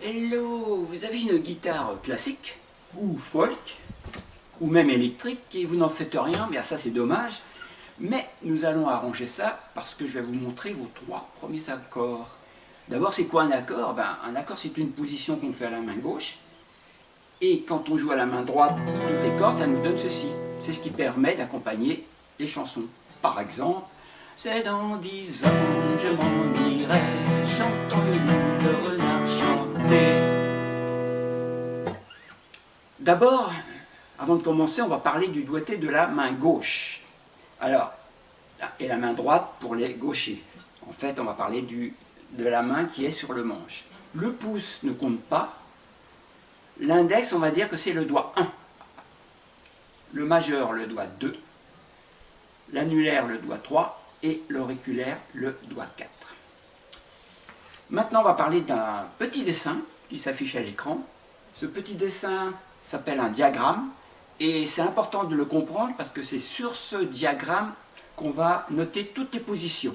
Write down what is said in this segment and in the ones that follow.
Hello, vous avez une guitare classique, ou folk, ou même électrique, et vous n'en faites rien, mais ça c'est dommage. Mais nous allons arranger ça parce que je vais vous montrer vos 3 premiers accords. D'abord, c'est quoi un accord? Un accord, c'est une position qu'on fait à la main gauche. Et quand on joue à la main droite toutes les cordes, ça nous donne ceci. C'est ce qui permet d'accompagner les chansons. Par exemple, c'est dans 10 ans, je m'en irai, chantant le loup de renard chanter. D'abord, avant de commencer, on va parler du doigté de la main gauche. Alors, et la main droite pour les gauchers. En fait, on va parler de la main qui est sur le manche. Le pouce ne compte pas. L'index, on va dire que c'est le doigt 1. Le majeur, le doigt 2. L'annulaire, le doigt 3. Et l'auriculaire, le doigt 4. Maintenant, on va parler d'un petit dessin qui s'affiche à l'écran. Ce petit dessin s'appelle un diagramme. Et c'est important de le comprendre parce que c'est sur ce diagramme qu'on va noter toutes les positions.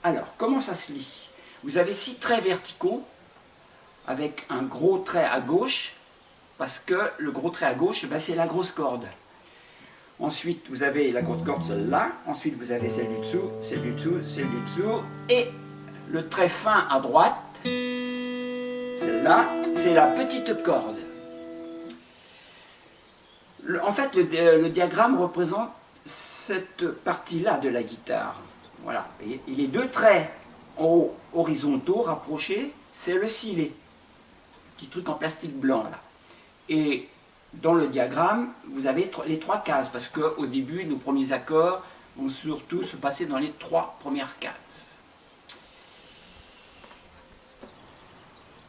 Alors, comment ça se lit? Vous avez 6 traits verticaux avec un gros trait à gauche, parce que le gros trait à gauche, c'est la grosse corde. Ensuite, vous avez la grosse corde, celle-là. Ensuite, vous avez celle du dessous, celle du dessous, celle du dessous. Et le trait fin à droite, celle-là, c'est la petite corde. En fait, le diagramme représente cette partie-là de la guitare. Voilà. Et les 2 traits en haut, horizontaux, rapprochés, c'est le silet. Petit truc en plastique blanc, là. Et dans le diagramme, vous avez les 3 cases, parce qu'au début, nos premiers accords vont surtout se passer dans les 3 premières cases.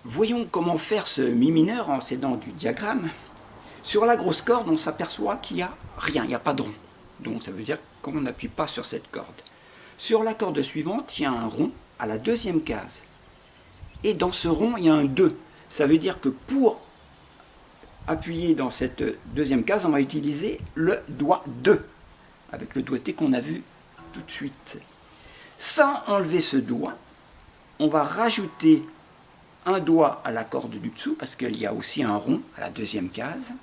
Voyons comment faire ce mi mineur en s'aidant du diagramme. Sur la grosse corde, on s'aperçoit qu'il n'y a rien, il n'y a pas de rond. Donc ça veut dire qu'on n'appuie pas sur cette corde. Sur la corde suivante, il y a un rond à la 2e case. Et dans ce rond, il y a un 2. Ça veut dire que pour appuyer dans cette 2e case, on va utiliser le doigt 2, avec le doigté qu'on a vu tout de suite. Sans enlever ce doigt, on va rajouter un doigt à la corde du dessous, parce qu'il y a aussi un rond à la 2e case.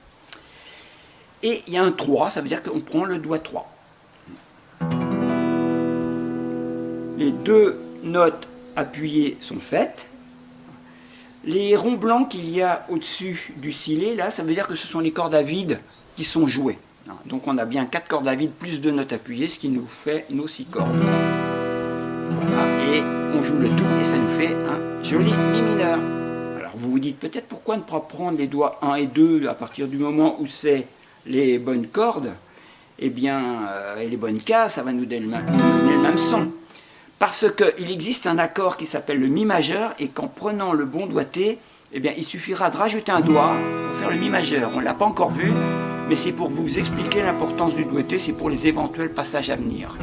Et il y a un 3, ça veut dire qu'on prend le doigt 3. Les 2 notes appuyées sont faites. Les ronds blancs qu'il y a au-dessus du silet, là, ça veut dire que ce sont les cordes à vide qui sont jouées. Donc on a bien 4 cordes à vide plus 2 notes appuyées, ce qui nous fait nos 6 cordes. Voilà. Et on joue le tout et ça nous fait un joli mi mineur. Alors vous vous dites peut-être pourquoi ne pas prendre les doigts 1 et 2 à partir du moment où c'est les bonnes cordes, et les bonnes cases, ça va nous donner le même son. Parce qu'il existe un accord qui s'appelle le mi majeur, et qu'en prenant le bon doigté, il suffira de rajouter un doigt pour faire le mi majeur. On ne l'a pas encore vu, mais c'est pour vous expliquer l'importance du doigté, c'est pour les éventuels passages à venir.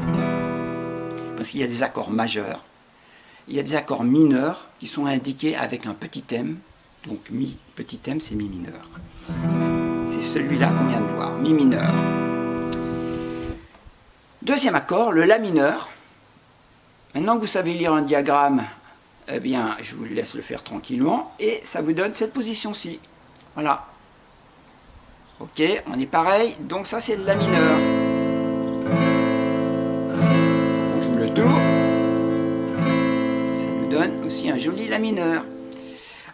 Parce qu'il y a des accords majeurs, il y a des accords mineurs qui sont indiqués avec un petit m, donc mi, petit m c'est mi mineur. C'est celui-là qu'on vient de voir, mi mineur. 2e accord, le la mineur. Maintenant que vous savez lire un diagramme, je vous laisse le faire tranquillement, et ça vous donne cette position-ci. Voilà. Ok, on est pareil, donc ça c'est le la mineur. On joue le tout. Ça nous donne aussi un joli la mineur.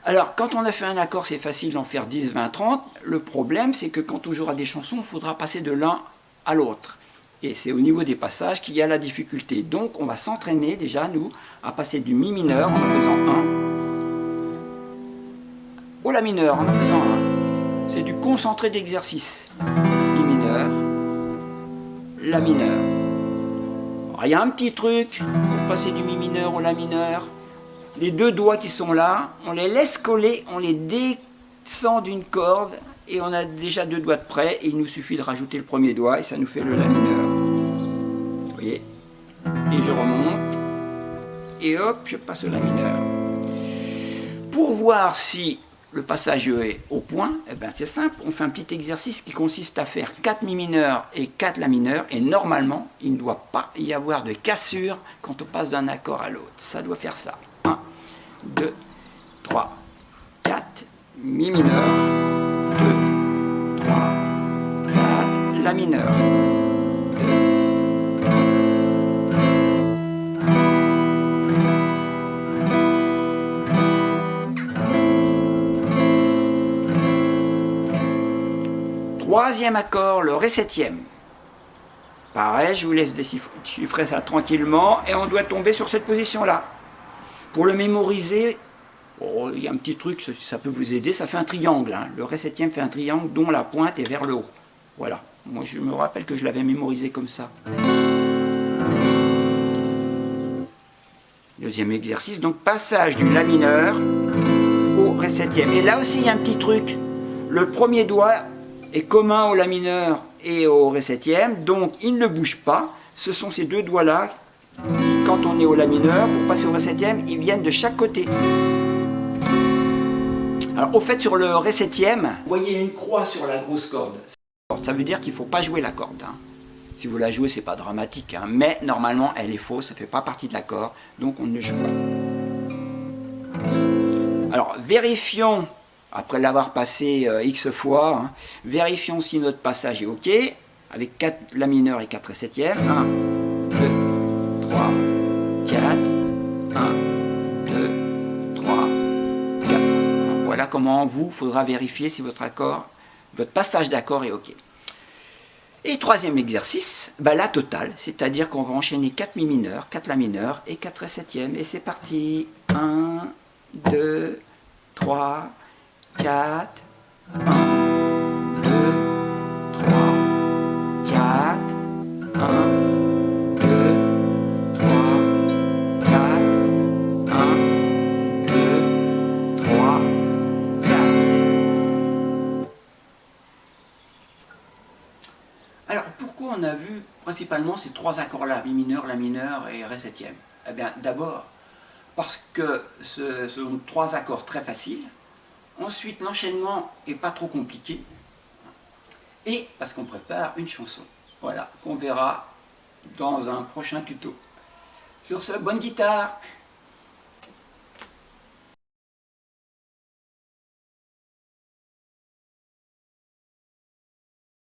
Alors, quand on a fait un accord, c'est facile d'en faire 10, 20, 30. Le problème, c'est que quand on jouera des chansons, il faudra passer de l'un à l'autre. Et c'est au niveau des passages qu'il y a la difficulté. Donc, on va s'entraîner déjà, nous, à passer du mi mineur en faisant 1 au la mineur en faisant 1. C'est du concentré d'exercice. Mi mineur, la mineur. Alors, il y a un petit truc pour passer du mi mineur au la mineur. Les 2 doigts qui sont là, on les laisse coller, on les descend d'une corde et on a déjà 2 doigts de près et il nous suffit de rajouter le premier doigt et ça nous fait le la mineur. Vous voyez? Et je remonte et hop, je passe au la mineur. Pour voir si le passage est au point, c'est simple, on fait un petit exercice qui consiste à faire 4 mi mineurs et 4 la mineur et normalement, il ne doit pas y avoir de cassure quand on passe d'un accord à l'autre. Ça doit faire ça. 1, 2, 3, 4. Mi mineur, 2, 3, 4, La mineur. Troisième accord, le Ré septième. Pareil, je vous laisse déchiffrer ça tranquillement et on doit tomber sur cette position-là. Pour le mémoriser, oh, il y a un petit truc, ça peut vous aider, ça fait un triangle. Hein. Le Ré septième fait un triangle dont la pointe est vers le haut. Voilà, moi je me rappelle que je l'avais mémorisé comme ça. Deuxième exercice, donc passage du La mineur au Ré septième. Et là aussi il y a un petit truc, le premier doigt est commun au La mineur et au Ré septième, donc il ne bouge pas. Ce sont ces deux doigts-là qui, quand on est au La mineur, pour passer au Ré septième, ils viennent de chaque côté. Alors au fait, sur le Ré septième, vous voyez une croix sur la grosse corde. Ça veut dire qu'il ne faut pas jouer la corde. Hein. Si vous la jouez, c'est pas dramatique, hein, mais normalement elle est fausse, ça ne fait pas partie de l'accord, donc on ne joue pas. Alors vérifions. Après l'avoir passé X fois, hein, vérifions si notre passage est OK, avec 4 La mineur et 4 Ré septième. 1, 2, 3, 4, 1, 2, 3, 4. Voilà comment vous faudra vérifier si votre passage d'accord est OK. Et troisième exercice, la totale, c'est-à-dire qu'on va enchaîner 4 Mi mineurs, 4 La mineur et 4 Ré septième. Et c'est parti. 1, 2, 3, 4, 1, 2, 3, 4, 1, 2, 3, 4, 1, 2, 3, 4. Alors, pourquoi on a vu principalement ces trois accords-là, Mi mineur, La mineur et Ré septième? Eh bien, d'abord, parce que ce sont trois accords très faciles. Ensuite, l'enchaînement n'est pas trop compliqué. Et parce qu'on prépare une chanson. Voilà, qu'on verra dans un prochain tuto. Sur ce, bonne guitare!